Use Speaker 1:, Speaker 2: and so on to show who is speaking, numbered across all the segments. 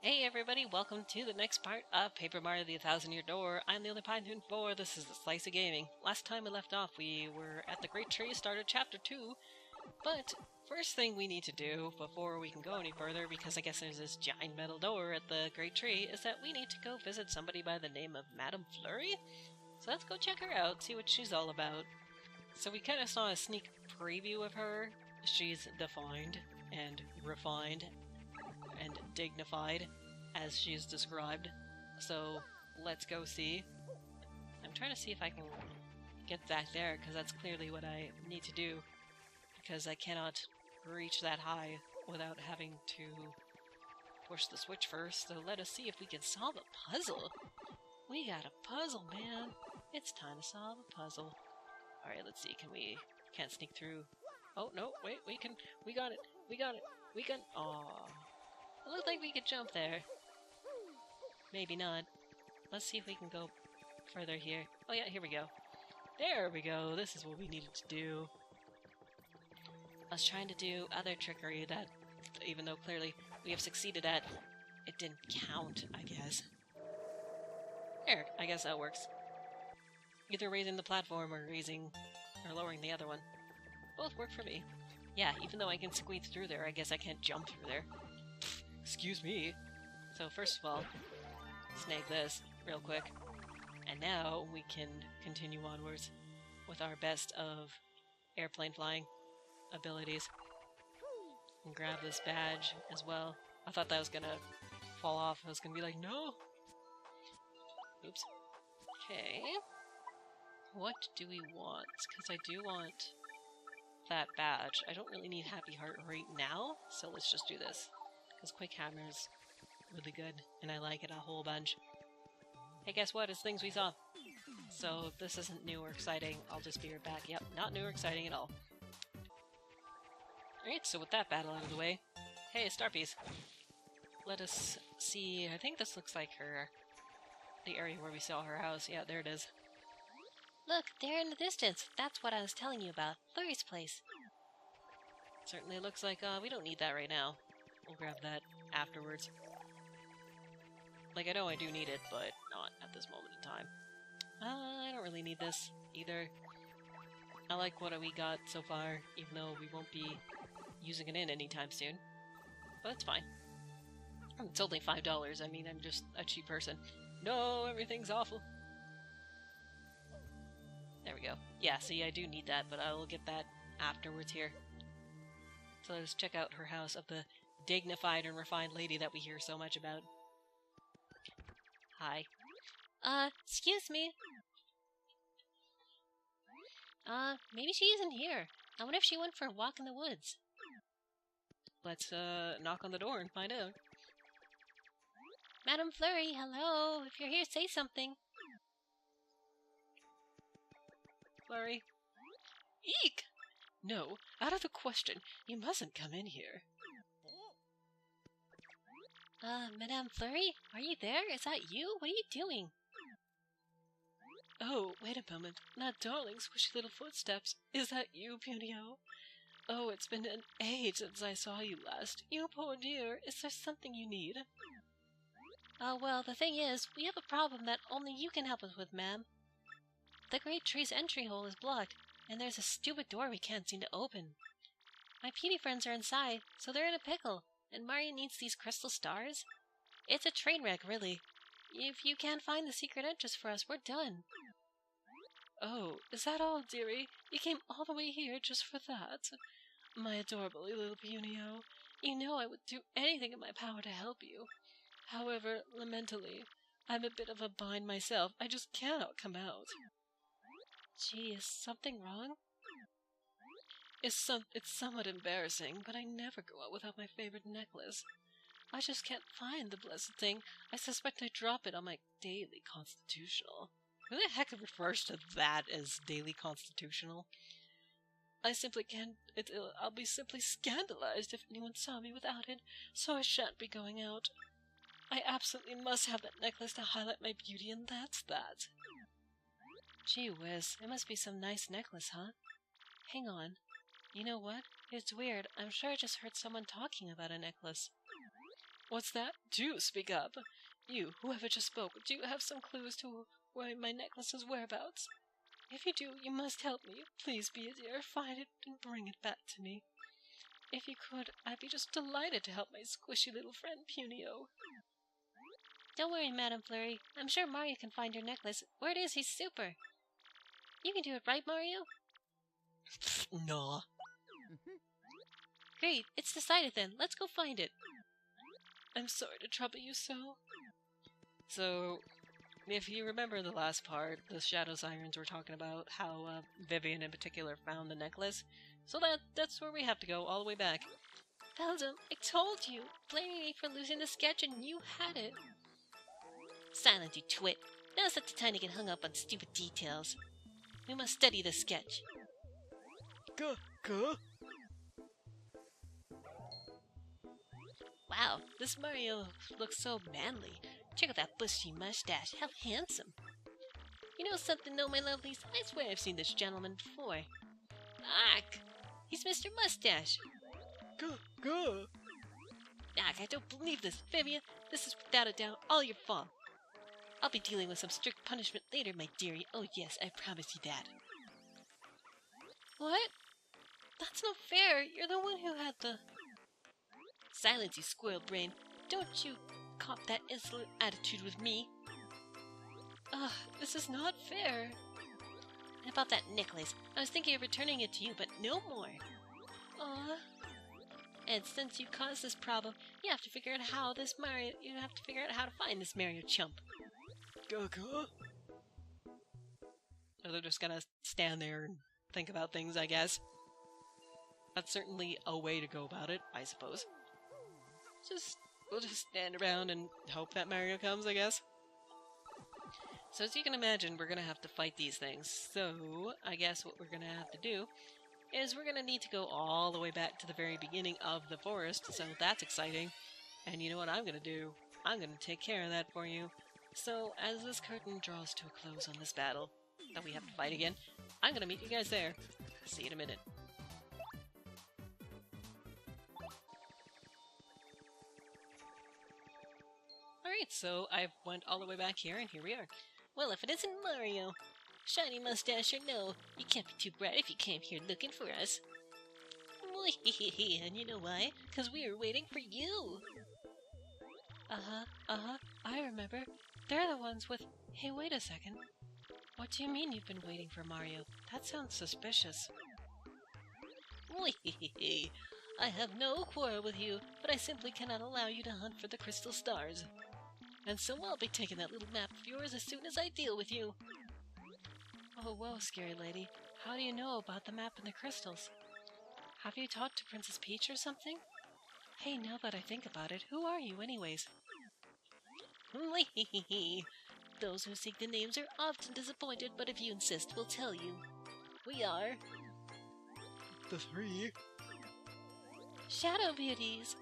Speaker 1: Hey everybody, welcome to the next part of Paper Mario the 1000-Year Door. I'm the only Pinetoon 4, this is the Slice of Gaming. Last time we left off, we were at the Great Tree, started Chapter 2, but first thing we need to do before we can go any further, because I guess there's this giant metal door at the Great Tree, is that we need to go visit somebody by the name of Madame Flurry? So let's go check her out, see what she's all about. So we kind of saw a sneak preview of her. She's defined and refined and dignified, as she's described. So let's go see. I'm trying to see if I can get back there, because that's clearly what I need to do, because I cannot reach that high without having to push the switch first. So let us see if we can solve a puzzle. We got a puzzle, man. It's time to solve a puzzle. Alright, let's see. Can't sneak through. Oh, no, wait, we got it. Aww. It looked like we could jump there. Maybe not. Let's see if we can go further here. Oh yeah, here we go. There we go. This is what we needed to do. I was trying to do other trickery that, even though clearly we have succeeded at, it didn't count, I guess. There, I guess that works. Either raising the platform or lowering the other one. Both work for me. Yeah, even though I can squeeze through there, I guess I can't jump through there. Excuse me. So first of all, snag this real quick, and now we can continue onwards with our best of airplane flying abilities. And grab this badge as well. I thought that was gonna fall off. I was gonna be like, no! Oops. Okay. What do we want? Because I do want that badge. I don't really need Happy Heart right now, so let's just do this. Because Quick Hammer's really good, and I like it a whole bunch. Hey, guess what? It's things we saw. So if this isn't new or exciting, I'll just be right back. Yep, not new or exciting at all. Alright, so with that battle out of the way, hey, Star Piece. Let us see. I think this looks like the area where we saw her house. Yeah, there it is. Look, there in the distance. That's what I was telling you about. Flurry's place. Certainly looks like we don't need that right now. We'll grab that afterwards. Like, I know I do need it, but not at this moment in time. I don't really need this either. I like what we got so far, even though we won't be using it in anytime soon. But that's fine. It's only $5. I mean, I'm just a cheap person. No, everything's awful. There we go. Yeah, see, I do need that, but I will get that afterwards here. So let's check out her house of the dignified and refined lady that we hear so much about. Hi. Excuse me. Maybe she isn't here. I wonder if she went for a walk in the woods. Let's, knock on the door and find out. Madame Flurry, hello. If you're here, say something. Flurry. Eek! No, out of the question. You mustn't come in here. Madame Flurry? Are you there? Is that you? What are you doing? Oh, wait a moment. That darling squishy little footsteps. Is that you, Punio? Oh, it's been an age since I saw you last. You poor dear. Is there something you need? Well, the thing is, we have a problem that only you can help us with, ma'am. The Great Tree's entry hole is blocked, and there's a stupid door we can't seem to open. My puny friends are inside, so they're in a pickle, and Mario needs these crystal stars. It's a train wreck, really. If you can't find the secret entrance for us, we're done. Oh, is that all, dearie? You came all the way here just for that? My adorable little Punio. You know I would do anything in my power to help you. However, lamentably, I'm a bit of a bind myself. I just cannot come out. Gee, is something wrong? It's somewhat embarrassing, but I never go out without my favorite necklace. I just can't find the blessed thing. I suspect I drop it on my daily constitutional. Who the heck refers to that as daily constitutional? I simply can't. I'll be simply scandalized if anyone saw me without it, so I shan't be going out. I absolutely must have that necklace to highlight my beauty, and that's that. Gee whiz, it must be some nice necklace, huh? Hang on. You know what? It's weird. I'm sure I just heard someone talking about a necklace. What's that? Do speak up. You, whoever just spoke, do you have some clues to where my necklace's whereabouts? If you do, you must help me. Please be a dear, find it and bring it back to me. If you could, I'd be just delighted to help my squishy little friend Punio. Don't worry, Madame Flurry. I'm sure Mario can find your necklace. Word is he's super. You can do it, right, Mario? Nah. Great, it's decided then. Let's go find it. I'm sorry to trouble you so. So, if you remember the last part, the Shadow Sirens were talking about how Vivian in particular found the necklace. So that's where we have to go, all the way back. Beldum, I told you! Blaming me for losing the sketch and you had it. Silence, you twit. Now's not the time to get hung up on stupid details. We must study the sketch. Go. Wow, this Mario looks so manly. Check out that bushy mustache. How handsome. You know something though, my lovelies? I swear I've seen this gentleman before. Ark! He's Mr. Mustache. Go. Ark, I don't believe this. Vivian, this is without a doubt all your fault. I'll be dealing with some strict punishment later, my dearie. Oh yes, I promise you that. What? That's not fair. You're the one who had the... Silence, you squirrel brain. Don't you cop that insolent attitude with me. Ugh, this is not fair. And about that necklace, I was thinking of returning it to you, but no more. Aw. And since you caused this problem, you have to figure out how to find this Mario chump. Go. Or they're just gonna stand there and think about things, I guess. That's certainly a way to go about it, I suppose. We'll just stand around and hope that Mario comes, I guess. So as you can imagine, we're gonna have to fight these things. So I guess what we're gonna have to do is we're gonna need to go all the way back to the very beginning of the forest. So that's exciting. And you know what I'm gonna do? I'm gonna take care of that for you. So as this curtain draws to a close on this battle that we have to fight again, I'm gonna meet you guys there. See you in a minute. Alright, so I went all the way back here, and here we are. Well, if it isn't Mario! Shiny mustache or no, you can't be too bright if you came here looking for us. And you know why? 'Cause we were waiting for you! I remember. They're the ones with... Hey, wait a second. What do you mean you've been waiting for Mario? That sounds suspicious. I have no quarrel with you, but I simply cannot allow you to hunt for the crystal stars. And so I'll be taking that little map of yours as soon as I deal with you. Oh, whoa, scary lady. How do you know about the map and the crystals? Have you talked to Princess Peach or something? Hey, now that I think about it, who are you anyways? Those who seek the names are often disappointed, but if you insist, we'll tell you. We are... the 3 Shadow Beauties!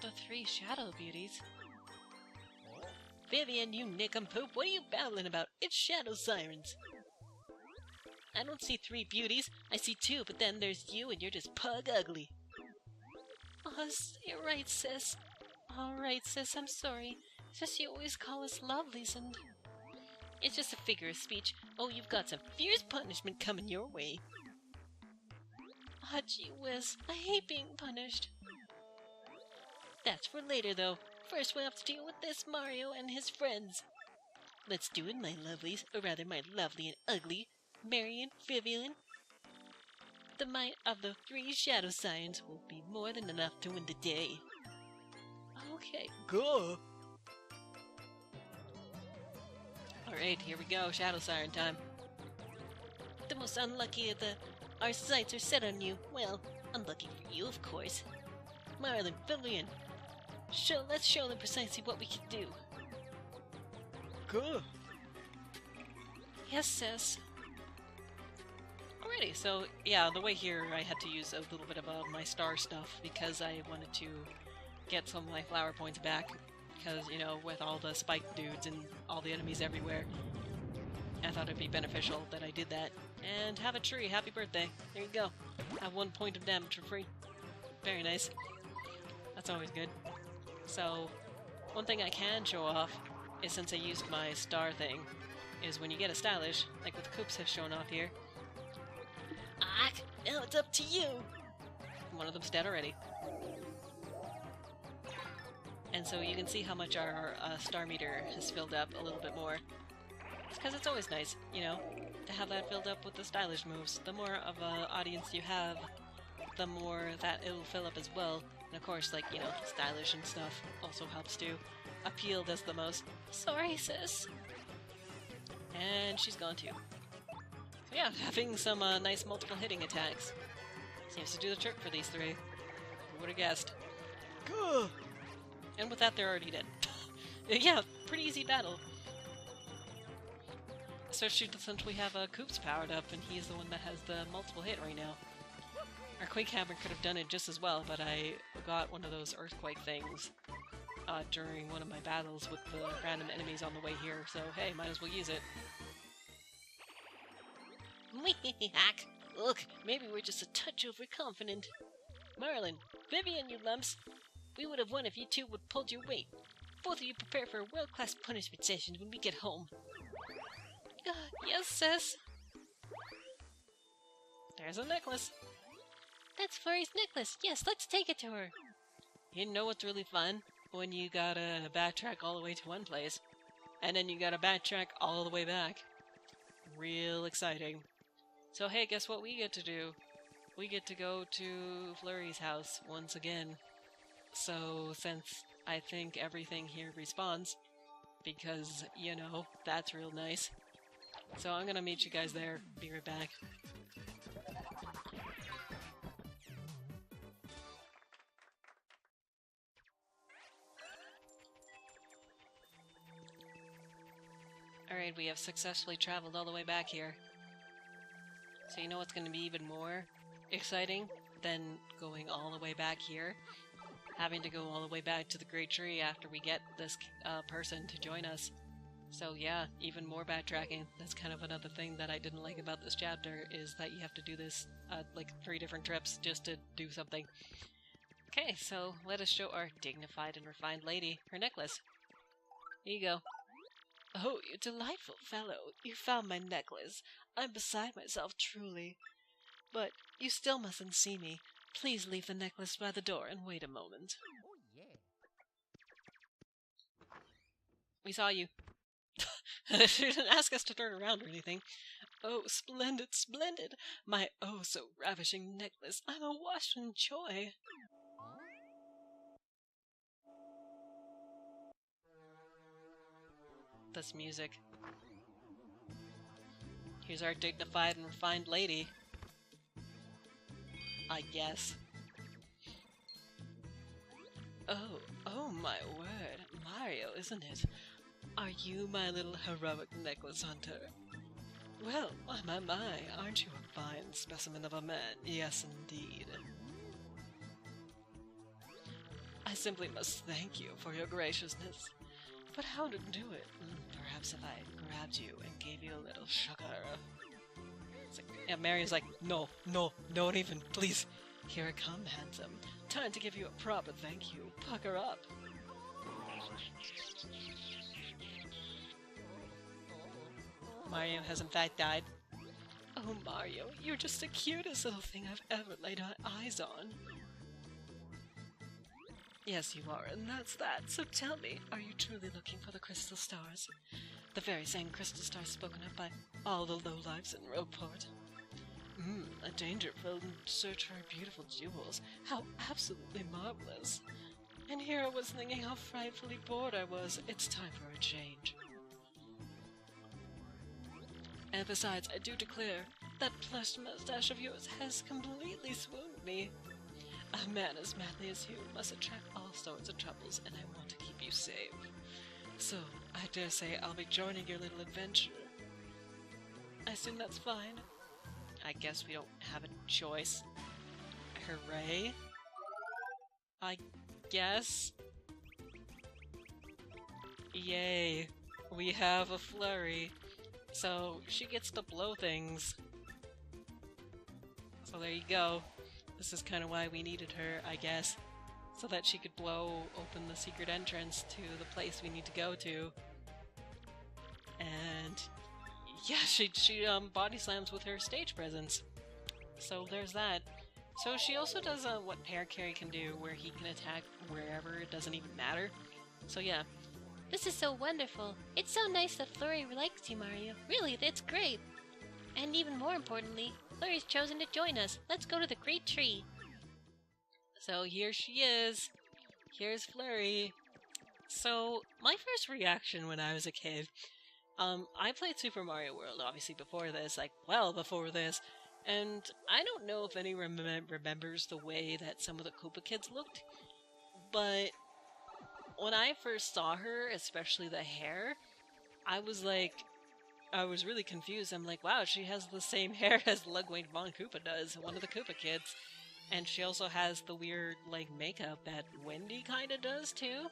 Speaker 1: The 3 Shadow Beauties? Vivian, you nincompoop, what are you babbling about? It's Shadow Sirens! I don't see 3 beauties, I see 2, but then there's you and you're just pug ugly. Oh, you're right, sis. Alright, sis, I'm sorry. It's just you always call us lovelies and... It's just a figure of speech. Oh, you've got some fierce punishment coming your way. Ah, gee whiz, I hate being punished. That's for later, though. First we'll have to deal with this Mario and his friends. Let's do it, my lovelies, or rather my lovely and ugly, Marion, Vivian. The might of the 3 Shadow Sirens will be more than enough to win the day. Okay, go! Alright, here we go, Shadow Siren time. The most unlucky of our sights are set on you. Well, unlucky for you, of course. Marlon, Vivian, let's show them precisely what we can do. Go! Yes, sis. Alrighty, so yeah, the way here I had to use a little bit of my star stuff because I wanted to get some of my flower points back because, you know, with all the spike dudes and all the enemies everywhere, I thought it'd be beneficial that I did that. And have a tree, happy birthday. There you go. Have 1 point of damage for free. Very nice. That's always good. So, one thing I can show off is, since I used my star thing, is when you get a stylish, like what the Koops have shown off here. Ah, now it's up to you! One of them's dead already. And so you can see how much our star meter has filled up a little bit more. It's because it's always nice, you know, to have that filled up with the stylish moves. The more of an audience you have, the more that it'll fill up as well. And of course, like, you know, stylish and stuff also helps too. Appeal does the most. Sorry, sis. And she's gone too. So yeah, having some nice multiple hitting attacks seems to do the trick for these three. Who would have guessed? Gah! And with that, they're already dead. Yeah, pretty easy battle. Especially since we have Koops powered up, and he's the one that has the multiple hit right now. Our Quake Hammer could have done it just as well, but I got one of those earthquake things during one of my battles with the random enemies on the way here, so hey, might as well use it. Hack! Look, maybe we're just a touch overconfident. Marlin, Vivian, you lumps! We would have won if you two would pulled your weight. Both of you prepare for a world-class punishment session when we get home. Yes, sis. There's a necklace. That's Flurry's necklace. Yes, let's take it to her. You know what's really fun? When you gotta backtrack all the way to one place, and then you gotta backtrack all the way back. Real exciting. So hey, guess what we get to do? We get to go to Flurry's house once again. So since I think everything here respawns, because, you know, that's real nice. So I'm gonna meet you guys there. Be right back. Alright, we have successfully traveled all the way back here. So you know what's gonna be even more exciting than going all the way back here? Having to go all the way back to the Great Tree after we get this person to join us. So yeah, even more backtracking. That's kind of another thing that I didn't like about this chapter, is that you have to do this like 3 different trips just to do something. Okay, so let us show our dignified and refined lady her necklace. Here you go. Oh, you delightful fellow. You found my necklace. I'm beside myself, truly. But you still mustn't see me. Please leave the necklace by the door and wait a moment.
Speaker 2: Oh, yeah.
Speaker 1: We saw you. She didn't ask us to turn around or anything. Oh, splendid, splendid! My oh so ravishing necklace. I'm awash in joy. This music. Here's our dignified and refined lady. I guess. Oh my word. Mario, isn't it? Are you my little heroic necklace hunter? Well, my, aren't you a fine specimen of a man? Yes, indeed. I simply must thank you for your graciousness. But how to do it? Perhaps if I grabbed you and gave you a little sugar. Yeah, Mario's like, no, don't even, please. Here I come, handsome. Time to give you a proper thank you. Pucker up. Mario has in fact died. Oh, Mario, you're just the cutest little thing I've ever laid my eyes on. Yes, you are, and that's that. So tell me, are you truly looking for the crystal stars? The very same crystal stars spoken of by all the lowlifes in Rogueport. A danger-filled search for beautiful jewels. How absolutely marvelous. And here I was thinking how frightfully bored I was. It's time for a change. And besides, I do declare, that plush mustache of yours has completely swooned me. A man as manly as you must attract all sorts of troubles, and I want to keep you safe. So, I dare say I'll be joining your little adventure. I assume that's fine. I guess we don't have a choice. Hooray. I guess. Yay. We have a flurry. So, she gets to blow things. So there you go. This is kind of why we needed her, I guess. so that she could blow open the secret entrance to the place we need to go to. And yeah, she body slams with her stage presence. So there's that. So she also does what Parakarry can do, where he can attack wherever, it doesn't even matter. So yeah.
Speaker 2: This is so wonderful. It's so nice that Flurry likes you, Mario. Really, it's great. And even more importantly, Flurry's chosen to join us. Let's go to the Great Tree.
Speaker 1: So here she is. Here's Flurry. So my first reaction when I was a kid, I played Super Mario World obviously before this, like well before this, and I don't know if anyone remembers the way that some of the Koopa kids looked, but when I first saw her, especially the hair, I was really confused. I'm like, wow, she has the same hair as Ludwig von Koopa does, one of the Koopa kids. And she also has the weird, like, makeup that Wendy kinda does, too.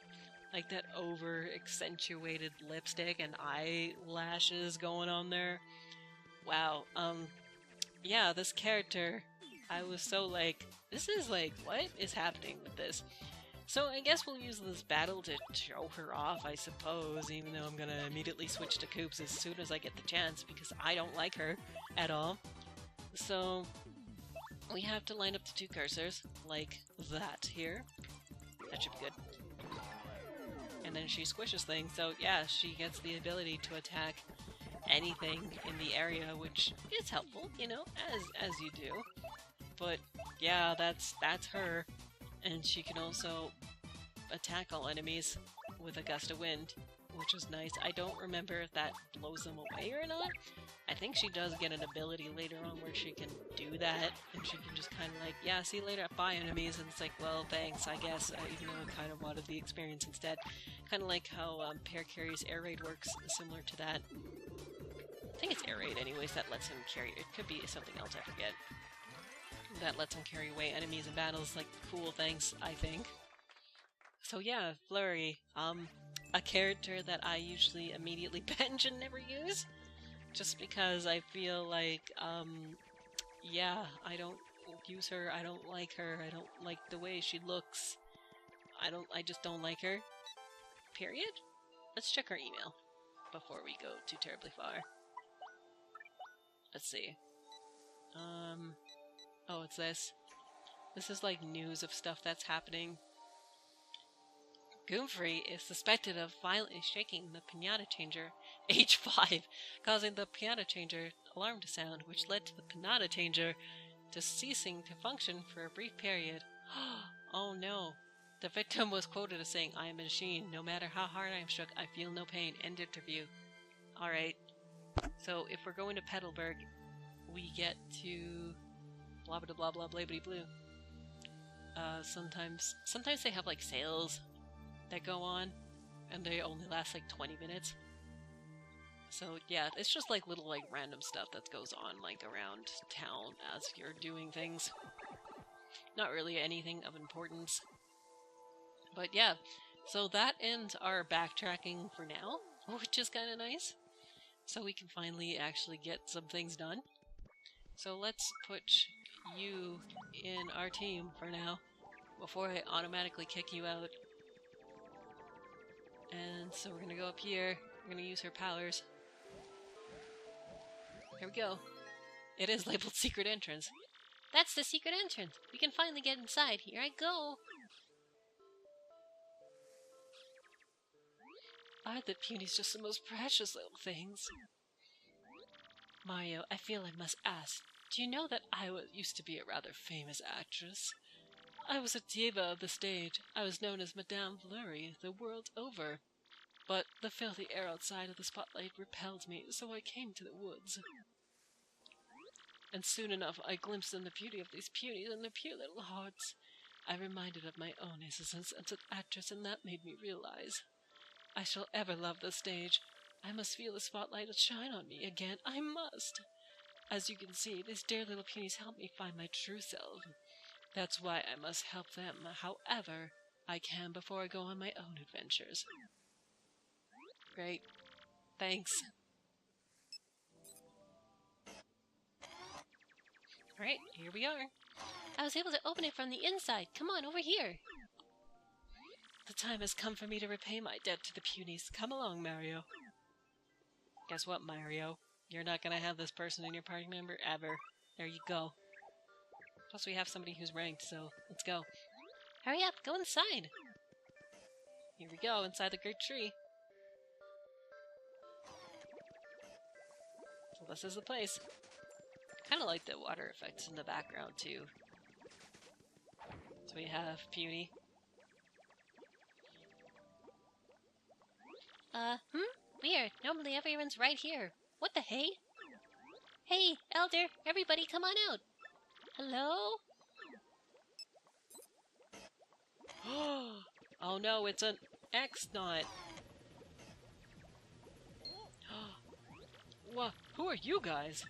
Speaker 1: Like that over-accentuated lipstick and eyelashes going on there. Wow, yeah, this character, I was so like, this is like, what is happening with this? So I guess we'll use this battle to show her off, I suppose, even though I'm gonna immediately switch to Koops as soon as I get the chance, because I don't like her at all. So we have to line up the two cursors, like that here. That should be good. And then she squishes things, so yeah, she gets the ability to attack anything in the area, which is helpful, you know, as you do. But yeah, that's her. And she can also attack all enemies with a gust of wind, which is nice. I don't remember if that blows them away or not. I think she does get an ability later on where she can do that, and she can just kind of like, yeah, see you later, bye enemies, and it's like, well, thanks, I guess, even though I kind of wanted the experience instead. Kind of like how Parakarry's air raid works, similar to that. I think it's air raid anyways, that lets him carry, it could be something else, I forget. That lets him carry away enemies in battles, like, cool, thanks, I think. So yeah, Flurry, a character that I usually immediately bench and never use. Just because I feel like, yeah, I don't use her, I don't like her, I don't like the way she looks. I just don't like her. Period? Let's check our email before we go too terribly far. Let's see. Oh, it's this. This is like news of stuff that's happening. Goomfrey is suspected of violently shaking the Pinata Changer, age 5, causing the Pinata Changer alarm to sound, which led to the Pinata Changer to ceasing to function for a brief period. Oh no. The victim was quoted as saying, "I am a machine. No matter how hard I am shook, I feel no pain." End interview. Alright. So if we're going to Petalburg, we get to blah blah blah blah blah blah blue. Sometimes they have like sales that go on, and they only last like 20 minutes. So yeah, it's just like little like random stuff that goes on like around town as you're doing things. Not really anything of importance. But yeah, so that ends our backtracking for now, which is kind of nice. So we can finally actually get some things done. So let's put you in our team for now, before I automatically kick you out. And so we're gonna go up here, we're gonna use her powers. Here we go. It is labeled secret entrance.
Speaker 2: That's the secret entrance. We can finally get inside. Here I go.
Speaker 1: Aren't the Punies just the most precious little things? Mario, I feel I must ask, do you know that I used to be a rather famous actress? I was a diva of the stage. I was known as Madame Flurry the world over. But the filthy air outside of the spotlight repelled me, so I came to the woods. And soon enough I glimpsed in the beauty of these Punies and their pure little hearts. I reminded of my own existence as an actress, and that made me realize I shall ever love the stage. I must feel the spotlight shine on me again. I must! As you can see, these dear little Punies help me find my true self. That's why I must help them however I can before I go on my own adventures. Great. Thanks. Alright, here we are.
Speaker 2: I was able to open it from the inside. Come on, over here.
Speaker 1: The time has come for me to repay my debt to the Punies. Come along, Mario. Guess what, Mario? You're not gonna have this person in your party member ever. There you go. Plus we have somebody who's ranked, so let's go.
Speaker 2: Hurry up, go inside.
Speaker 1: Here we go, inside the great tree. So this is the place. Kinda like the water effects in the background, too. So we have Puny.
Speaker 2: Weird. Normally everyone's right here. What the hey? Hey, Elder, everybody come on out. Hello?
Speaker 1: Oh no, it's an X-Knot. What? Who are you guys?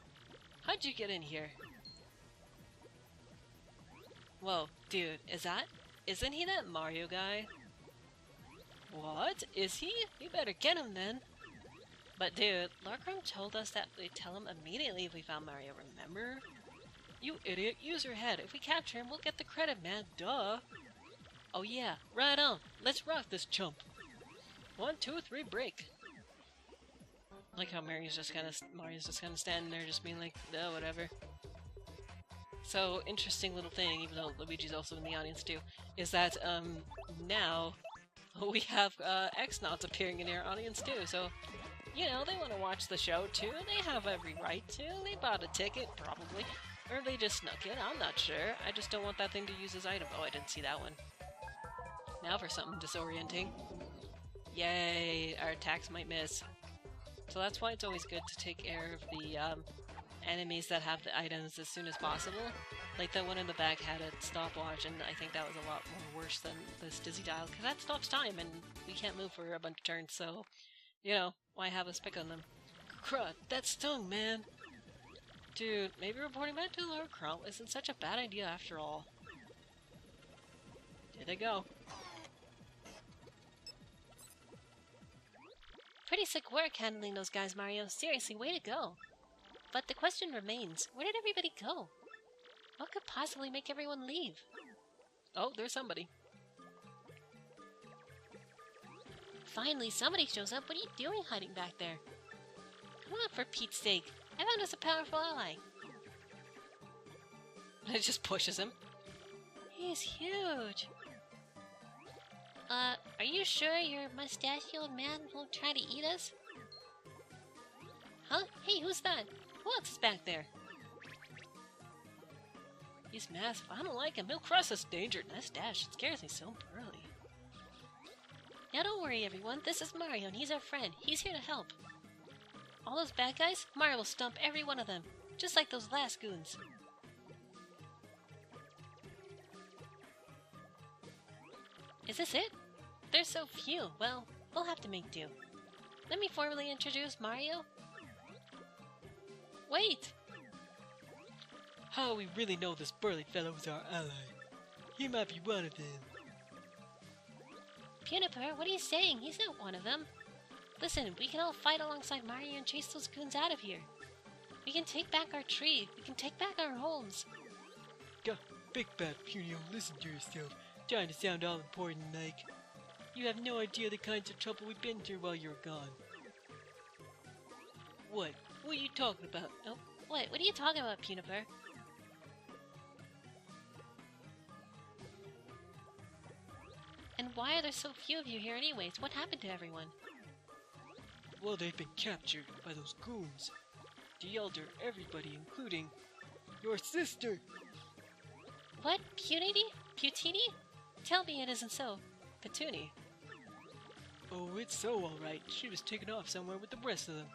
Speaker 1: How'd you get in here? Whoa, dude, isn't he that Mario guy? What? Is he? We better get him then. But dude, Larkrum told us that we'd tell him immediately if we found Mario, remember? You idiot, use your head. If we capture him, we'll get the credit, man. Duh. Oh yeah, right on. Let's rock this chump. 1, 2, 3, break. Like how Mario's just kind of standing there, just being like, oh, whatever. So interesting little thing, even though Luigi's also in the audience too, is that now we have X-Knots appearing in our audience too. So you know they want to watch the show too. They have every right to. They bought a ticket probably, or they just snuck in. I'm not sure. I just don't want that thing to use as item. Oh, I didn't see that one. Now for something disorienting. Yay! Our attacks might miss. So that's why it's always good to take care of the enemies that have the items as soon as possible. Like that one in the back had a stopwatch, and I think that was a lot more worse than this dizzy dial, because that stops time, and we can't move for a bunch of turns, so, you know, why have us pick on them? Crud, that stung, man! Dude, maybe reporting back to Lord Crump isn't such a bad idea after all. There they go.
Speaker 2: Pretty sick work handling those guys, Mario. Seriously, way to go. But the question remains, where did everybody go? What could possibly make everyone leave?
Speaker 1: Oh, there's somebody.
Speaker 2: Finally, somebody shows up. What are you doing hiding back there? Come on, for Pete's sake. I found us a powerful ally.
Speaker 1: It just pushes him.
Speaker 2: He's huge. Are you sure your mustachioed man won't try to eat us? Huh? Hey, who's that? Who else is back there?
Speaker 1: He's massive. I don't like him. He'll cross us. Danger. Nice dash. It scares me so early.
Speaker 2: Now don't worry, everyone. This is Mario, and he's our friend. He's here to help. All those bad guys, Mario will stomp every one of them. Just like those last goons. Is this it? There's so few. Well, we'll have to make do. Let me formally introduce Mario. Wait!
Speaker 1: How we really know this burly fellow is our ally? He might be one of them.
Speaker 2: Puniper, what are you saying? He's not one of them. Listen, we can all fight alongside Mario and chase those goons out of here. We can take back our tree. We can take back our homes.
Speaker 1: Big bad Punio, listen to yourself. Trying to sound all important like. You have no idea the kinds of trouble we've been through while you're gone. What? What are you talking about?
Speaker 2: Oh, what? What are you talking about, Puniper? And why are there so few of you here anyways? What happened to everyone?
Speaker 1: Well, they've been captured by those goons. The Elder, everybody, including your sister.
Speaker 2: What? Punity? Putini? Tell me it isn't so.
Speaker 1: Petuni. Oh, it's so alright. She was taken off somewhere with the rest of them.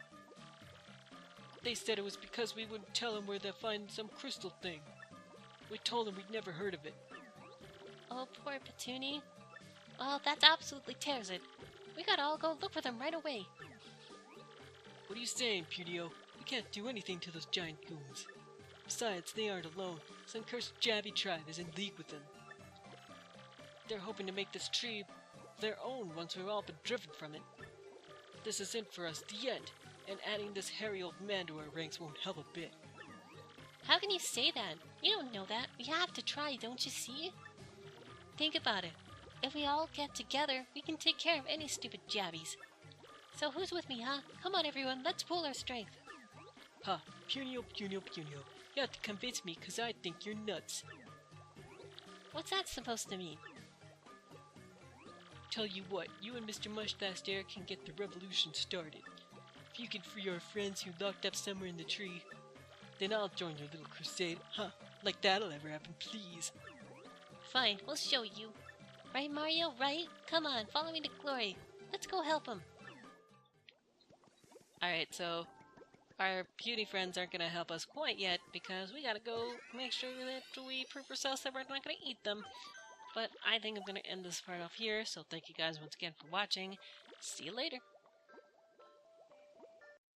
Speaker 1: They said it was because we wouldn't tell them where to find some crystal thing. We told them we'd never heard of it.
Speaker 2: Oh, poor Petuni. Well, that absolutely tears it. We gotta all go look for them right away.
Speaker 1: What are you saying, Punio? We can't do anything to those giant goons. Besides, they aren't alone. Some cursed Jabby tribe is in league with them. They're hoping to make this tree their own once we've all been driven from it. This is it for us, the end, and adding this hairy old man to our ranks won't help a bit.
Speaker 2: How can you say that? You don't know that. We have to try, don't you see? Think about it. If we all get together, we can take care of any stupid jabbies. So who's with me, huh? Come on, everyone, let's pool our strength.
Speaker 1: Ha, Punio. You have to convince me because I think you're nuts.
Speaker 2: What's that supposed to mean?
Speaker 1: Tell you what, you and Mr. Mustache there can get the revolution started. If you can free our friends who locked up somewhere in the tree, then I'll join your little crusade. Huh, like that'll ever happen, please.
Speaker 2: Fine, we'll show you. Right, Mario, right? Come on, follow me to glory. Let's go help him.
Speaker 1: Alright, so our beauty friends aren't gonna help us quite yet because we gotta go make sure that we prove ourselves that we're not gonna eat them. But I think I'm gonna end this part off here, so thank you guys once again for watching. See you later.